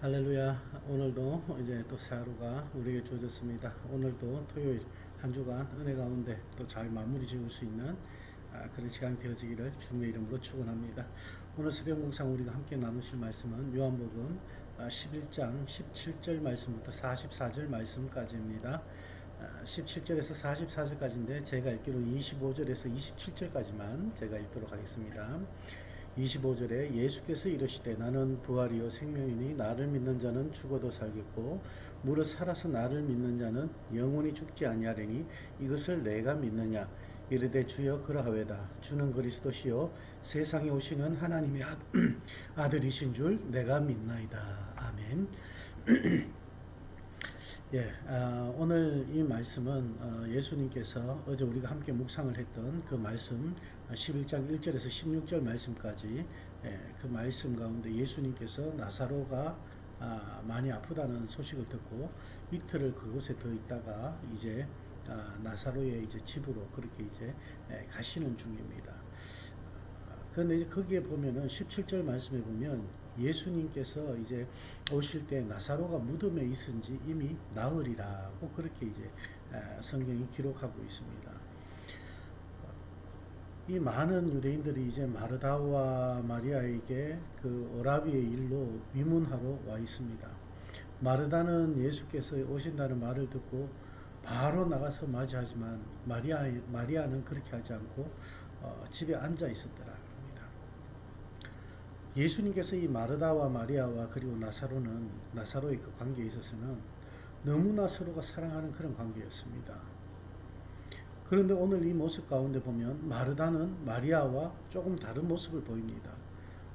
할렐루야. 오늘도 이제 또 새 하루가 우리에게 주어졌습니다. 오늘도 토요일 한 주간 은혜 가운데 또 잘 마무리 지을 수 있는 그런 시간이 되어지기를 주님의 이름으로 축원합니다. 오늘 새벽 묵상 우리가 함께 나누실 말씀은 요한복음 11장 17절 말씀부터 44절 말씀까지입니다. 17절에서 44절까지인데 제가 읽기로 25절에서 27절까지만 제가 읽도록 하겠습니다. 25절에 예수께서 이르시되 나는 부활이요 생명이니 나를 믿는 자는 죽어도 살겠고 무릇 살아서 나를 믿는 자는 영원히 죽지 아니하리니 이것을 내가 믿느냐. 이르되 주여 그러하외다. 주는 그리스도시요 세상에 오시는 하나님의 아들이신 줄 내가 믿나이다. 아멘. 오늘 이 말씀은 예수님께서 어제 우리가 함께 묵상을 했던 그 말씀 11장 1절에서 16절 말씀까지 그 말씀 가운데 예수님께서 나사로가 많이 아프다는 소식을 듣고 이틀을 그곳에 더 있다가 이제 나사로의 이제 집으로 그렇게 이제 가시는 중입니다. 그런데 이제 거기에 보면은 17절 말씀에 보면 예수님께서 이제 오실 때 나사로가 무덤에 있은지 이미 나으리라고 그렇게 이제 성경이 기록하고 있습니다. 이 많은 유대인들이 이제 마르다와 마리아에게 그 오라비의 일로 위문하러 와 있습니다. 마르다는 예수께서 오신다는 말을 듣고 바로 나가서 맞이하지만 마리아는 그렇게 하지 않고 집에 앉아 있었더라. 예수님께서 이 마르다와 마리아와 그리고 나사로의 그 관계에 있어서는 너무나 서로가 사랑하는 그런 관계였습니다. 그런데 오늘 이 모습 가운데 보면 마르다는 마리아와 조금 다른 모습을 보입니다.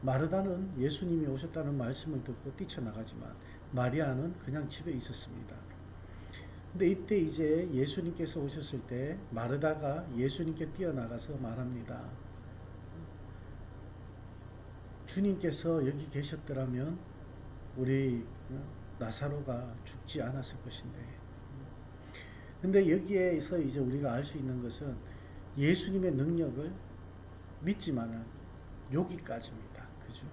마르다는 예수님이 오셨다는 말씀을 듣고 뛰쳐나가지만 마리아는 그냥 집에 있었습니다. 근데 이때 이제 예수님께서 오셨을 때 마르다가 예수님께 뛰어나가서 말합니다. 주님께서 여기 계셨더라면 우리 나사로가 죽지 않았을 것인데. 근데 여기에서 이제 우리가 알 수 있는 것은 예수님의 능력을 믿지만은 여기까지입니다. 그죠?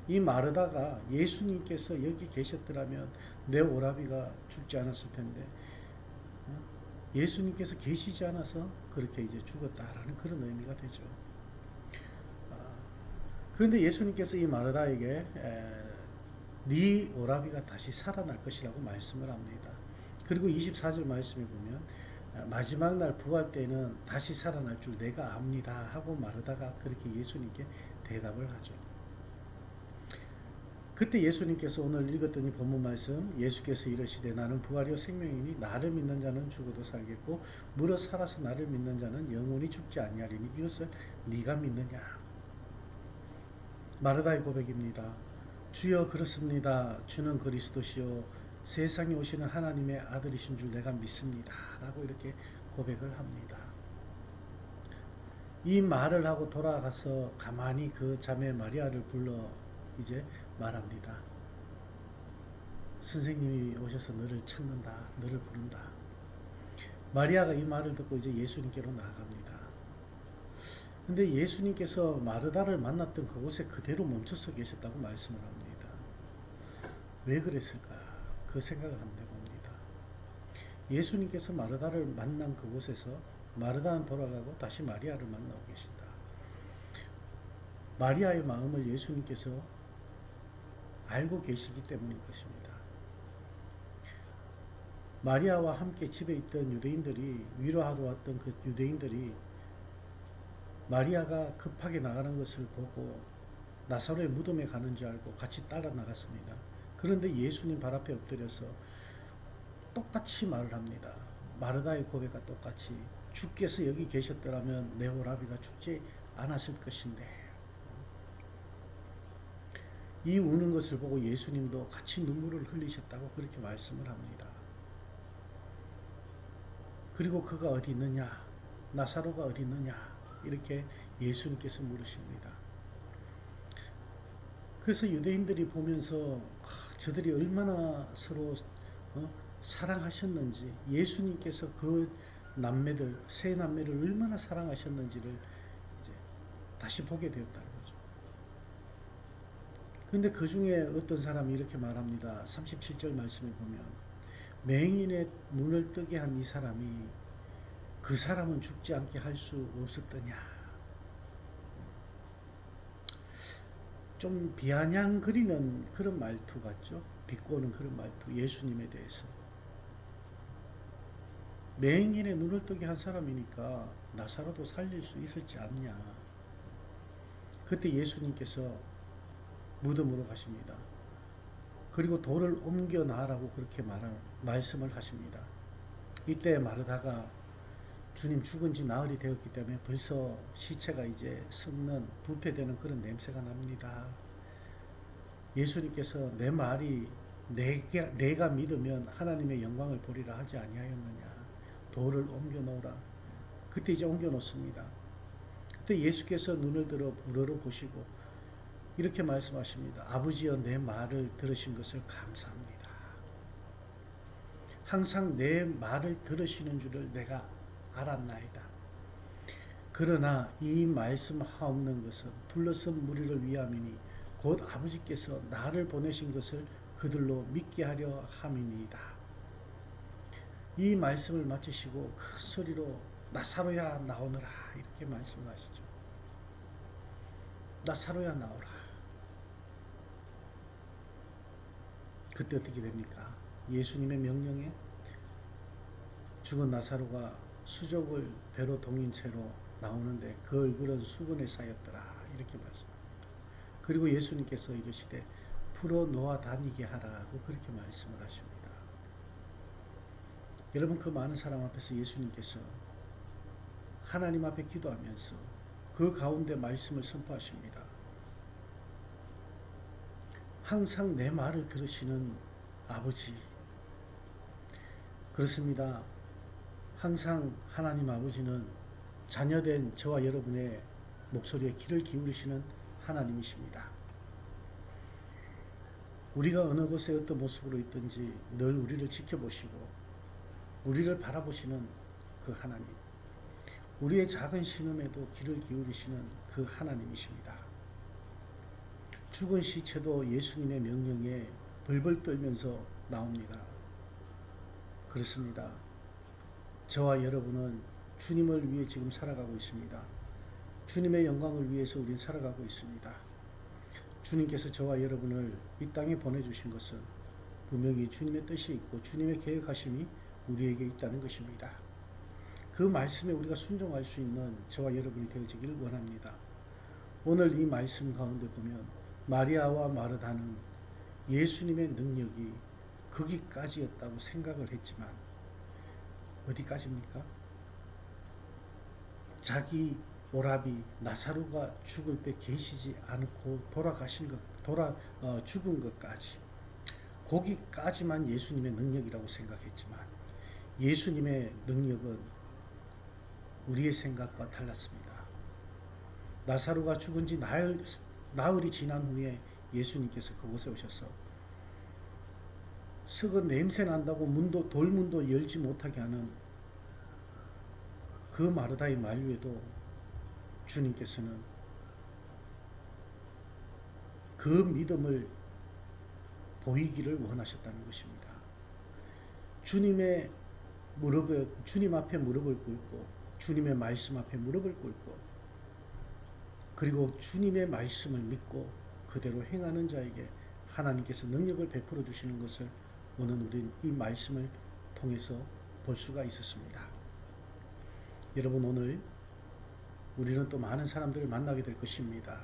이 마르다가 예수님께서 여기 계셨더라면 내 오라비가 죽지 않았을 텐데 예수님께서 계시지 않아서 그렇게 이제 죽었다라는 그런 의미가 되죠. 그런데 예수님께서 이 마르다에게 네 오라비가 다시 살아날 것이라고 말씀을 합니다. 그리고 24절 말씀에 보면 마지막 날 부활 때는 다시 살아날 줄 내가 압니다 하고 마르다가 그렇게 예수님께 대답을 하죠. 그때 예수님께서 오늘 읽었던 이 본문 말씀 예수께서 이르시되 나는 부활이요 생명이니 나를 믿는 자는 죽어도 살겠고 무릇 살아서 나를 믿는 자는 영원히 죽지 아니하리니 이것을 네가 믿느냐. 마르다의 고백입니다. 주여 그렇습니다. 주는 그리스도시요 세상에 오시는 하나님의 아들이신 줄 내가 믿습니다. 라고 이렇게 고백을 합니다. 이 말을 하고 돌아가서 가만히 그 자매 마리아를 불러 이제 말합니다. 선생님이 오셔서 너를 찾는다. 너를 부른다. 마리아가 이 말을 듣고 이제 예수님께로 나아갑니다. 근데 예수님께서 마르다를 만났던 그곳에 그대로 멈춰서 계셨다고 말씀을 합니다. 왜 그랬을까? 그 생각을 한번 해봅니다. 예수님께서 마르다를 만난 그곳에서 마르다는 돌아가고 다시 마리아를 만나고 계신다. 마리아의 마음을 예수님께서 알고 계시기 때문인 것입니다. 마리아와 함께 집에 있던 유대인들이 위로하러 왔던 그 유대인들이 마리아가 급하게 나가는 것을 보고 나사로의 무덤에 가는 줄 알고 같이 따라 나갔습니다. 그런데 예수님 발 앞에 엎드려서 똑같이 말을 합니다. 마르다의 고백과 똑같이 주께서 여기 계셨더라면 내 오라비가 죽지 않았을 것인데. 이 우는 것을 보고 예수님도 같이 눈물을 흘리셨다고 그렇게 말씀을 합니다. 그리고 그가 어디 있느냐? 나사로가 어디 있느냐? 이렇게 예수님께서 물으십니다. 그래서 유대인들이 보면서 저들이 얼마나 서로 사랑하셨는지 예수님께서 그 남매들 세 남매를 얼마나 사랑하셨는지를 이제 다시 보게 되었다는 거죠. 근데 그 중에 어떤 사람이 이렇게 말합니다. 37절 말씀에 보면 맹인의 눈을 뜨게 한 이 사람이 그 사람은 죽지 않게 할 수 없었더냐. 좀 비아냥거리는 그런 말투 같죠. 비꼬는 그런 말투. 예수님에 대해서. 맹인의 눈을 뜨게 한 사람이니까 나사로도 살릴 수 있었지 않냐. 그때 예수님께서 무덤으로 가십니다. 그리고 돌을 옮겨 놔라고 그렇게 말씀을 하십니다. 이때 마르다가 주님 죽은 지 나흘이 되었기 때문에 벌써 시체가 이제 썩는 부패되는 그런 냄새가 납니다. 예수님께서 내 말이 내가 믿으면 하나님의 영광을 보리라 하지 아니하였느냐. 돌을 옮겨 놓으라. 그때 이제 옮겨 놓습니다. 그때 예수께서 눈을 들어 우러러 보시고 이렇게 말씀하십니다. 아버지여 내 말을 들으신 것을 감사합니다. 항상 내 말을 들으시는 줄을 내가 알았나이다. 그러나 이 말씀 하옵는 것은 둘러선 무리를 위함이니 곧 아버지께서 나를 보내신 것을 그들로 믿게 하려 함이니이다. 이 말씀을 마치시고 큰 소리로 나사로야 나오너라 이렇게 말씀을 하시죠. 나사로야 나오라. 그때 어떻게 됩니까? 예수님의 명령에 죽은 나사로가 수족을 배로 동인 채로 나오는데 그 얼굴은 수건에 쌓였더라 이렇게 말씀합니다. 그리고 예수님께서 이르시되 풀어 놓아 다니게 하라고 그렇게 말씀을 하십니다. 여러분 그 많은 사람 앞에서 예수님께서 하나님 앞에 기도하면서 그 가운데 말씀을 선포하십니다. 항상 내 말을 들으시는 아버지. 그렇습니다. 항상 하나님 아버지는 자녀된 저와 여러분의 목소리에 귀를 기울이시는 하나님이십니다. 우리가 어느 곳에 어떤 모습으로 있든지 늘 우리를 지켜보시고 우리를 바라보시는 그 하나님. 우리의 작은 신음에도 귀를 기울이시는 그 하나님이십니다. 죽은 시체도 예수님의 명령에 벌벌 떨면서 나옵니다. 그렇습니다. 저와 여러분은 주님을 위해 지금 살아가고 있습니다. 주님의 영광을 위해서 우린 살아가고 있습니다. 주님께서 저와 여러분을 이 땅에 보내주신 것은 분명히 주님의 뜻이 있고 주님의 계획하심이 우리에게 있다는 것입니다. 그 말씀에 우리가 순종할 수 있는 저와 여러분이 되어지기를 원합니다. 오늘 이 말씀 가운데 보면 마리아와 마르다는 예수님의 능력이 거기까지였다고 생각을 했지만 어디까지입니까? 자기 오라비 나사로가 죽을 때 계시지 않고 죽은 것까지 거기까지만 예수님의 능력이라고 생각했지만 예수님의 능력은 우리의 생각과 달랐습니다. 나사로가 죽은 지 나흘이 지난 후에 예수님께서 그곳에 오셔서 썩은 냄새 난다고 돌문도 열지 못하게 하는 그 마르다의 만류에도 주님께서는 그 믿음을 보이기를 원하셨다는 것입니다. 주님 앞에 무릎을 꿇고 주님의 말씀 앞에 무릎을 꿇고 그리고 주님의 말씀을 믿고 그대로 행하는 자에게 하나님께서 능력을 베풀어 주시는 것을 오늘 우리는 이 말씀을 통해서 볼 수가 있었습니다. 여러분 오늘 우리는 또 많은 사람들을 만나게 될 것입니다.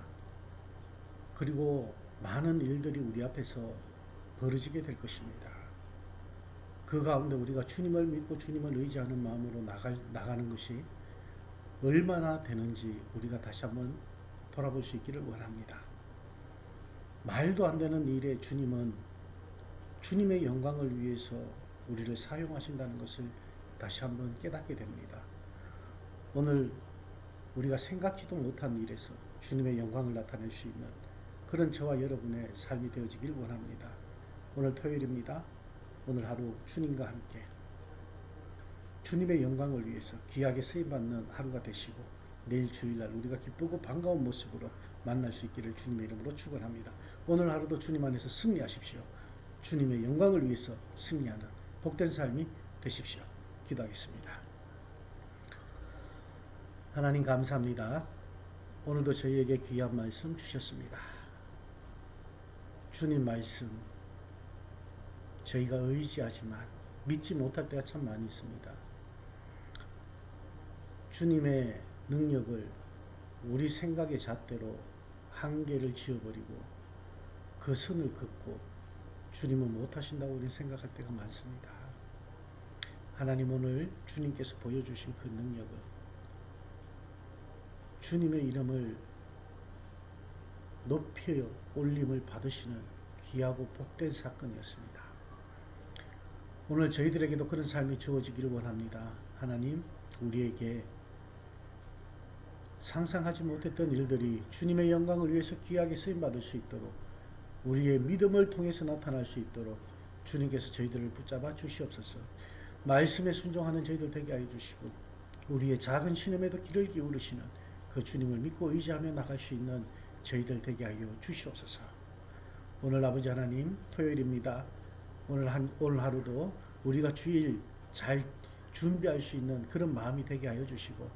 그리고 많은 일들이 우리 앞에서 벌어지게 될 것입니다. 그 가운데 우리가 주님을 믿고 주님을 의지하는 마음으로 나가는 것이 얼마나 되는지 우리가 다시 한번 돌아볼 수 있기를 원합니다. 말도 안 되는 일에 주님은 주님의 영광을 위해서 우리를 사용하신다는 것을 다시 한번 깨닫게 됩니다. 오늘 우리가 생각지도 못한 일에서 주님의 영광을 나타낼 수 있는 그런 저와 여러분의 삶이 되어지길 원합니다. 오늘 토요일입니다. 오늘 하루 주님과 함께 주님의 영광을 위해서 귀하게 쓰임받는 하루가 되시고 내일 주일날 우리가 기쁘고 반가운 모습으로 만날 수 있기를 주님의 이름으로 축원합니다. 오늘 하루도 주님 안에서 승리하십시오. 주님의 영광을 위해서 승리하는 복된 삶이 되십시오. 기도하겠습니다. 하나님 감사합니다. 오늘도 저희에게 귀한 말씀 주셨습니다. 주님 말씀 저희가 의지하지만 믿지 못할 때가 참 많이 있습니다. 주님의 능력을 우리 생각의 잣대로 한계를 지어버리고 그 선을 긋고 주님은 못하신다고 우리는 생각할 때가 많습니다. 하나님 오늘 주님께서 보여주신 그 능력은 주님의 이름을 높여 올림을 받으시는 귀하고 복된 사건이었습니다. 오늘 저희들에게도 그런 삶이 주어지기를 원합니다. 하나님 우리에게 상상하지 못했던 일들이 주님의 영광을 위해서 귀하게 쓰임받을 수 있도록 우리의 믿음을 통해서 나타날 수 있도록 주님께서 저희들을 붙잡아 주시옵소서. 말씀에 순종하는 저희들 되게 하여 주시고 우리의 작은 신음에도 귀를 기울이시는 그 주님을 믿고 의지하며 나갈 수 있는 저희들 되게 하여 주시옵소서. 오늘 아버지 하나님 토요일입니다. 오늘 하루도 우리가 주일 잘 준비할 수 있는 그런 마음이 되게 하여 주시고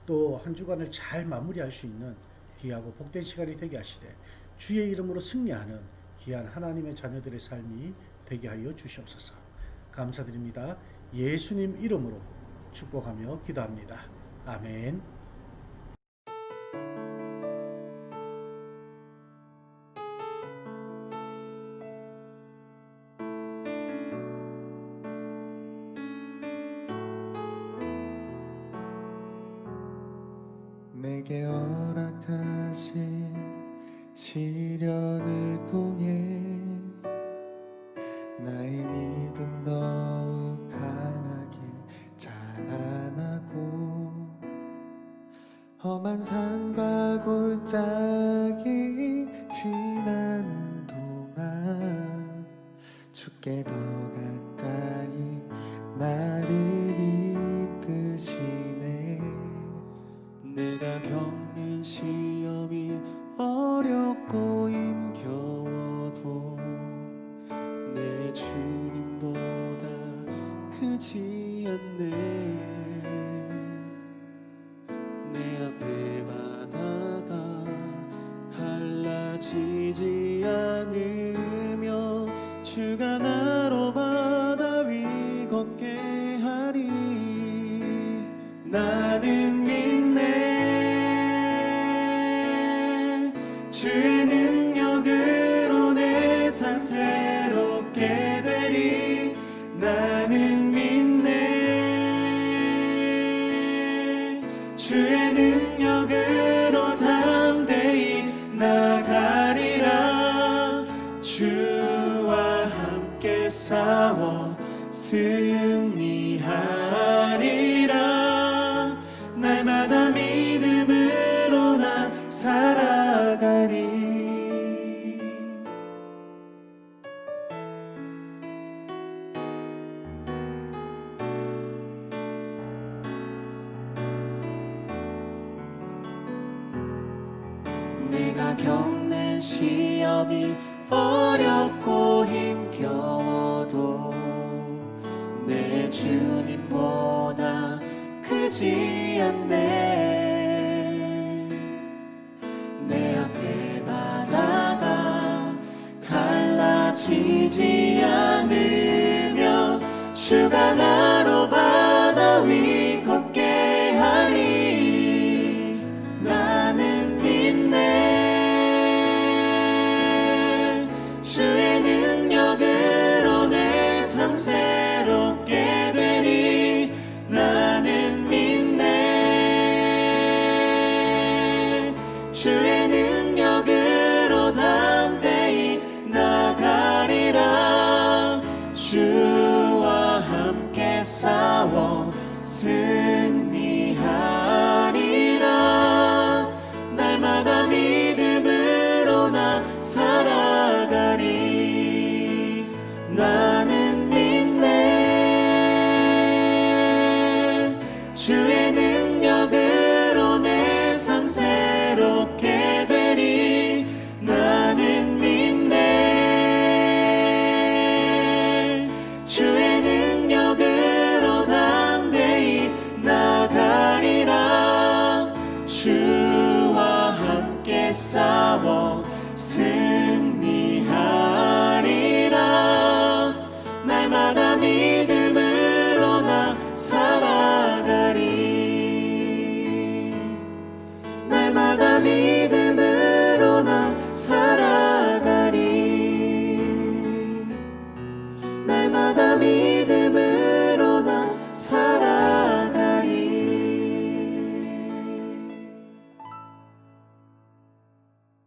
또 한 주간을 잘 마무리할 수 있는 귀하고 복된 시간이 되게 하시되 주의 이름으로 승리하는 귀한 하나님의 자녀들의 삶이 되게 하여 주시옵소서. 감사드립니다. 예수님 이름으로 축복하며 기도합니다. 아멘. 내게 허락하신 시련을 통해 나의 믿음 더욱 강하게 자라나고 험한 산과 골짜기 지나는 동안 주께 더 가까이 나를 이끄시네. 내가 겪는 시험이 어렵고 힘겨워도 내 주님보다 크지 않네. 내 앞에 바다가 갈라지지 않으며 주가 나로 바다 위 걷게 하리. 나는 주의 능력으로 내 삶 새롭게 되리. 나는 믿네. 주의 능력으로 담대히 나가리라. 주와 함께 싸워 승리하리라. 날마다 믿음으로 나 살아가리. 내가 겪는 시험이 어렵고 힘겨워도 내 주님보다 크지 않네. 내 앞에 바다가 갈라지지 않으며 주가 나로 바다 위 걷게 하리. 나는 믿네. 주의 능력으로 내 삶 새롭게 되리. 나는 믿네. 주의 능력으로 담대히 나가리라. 새롭게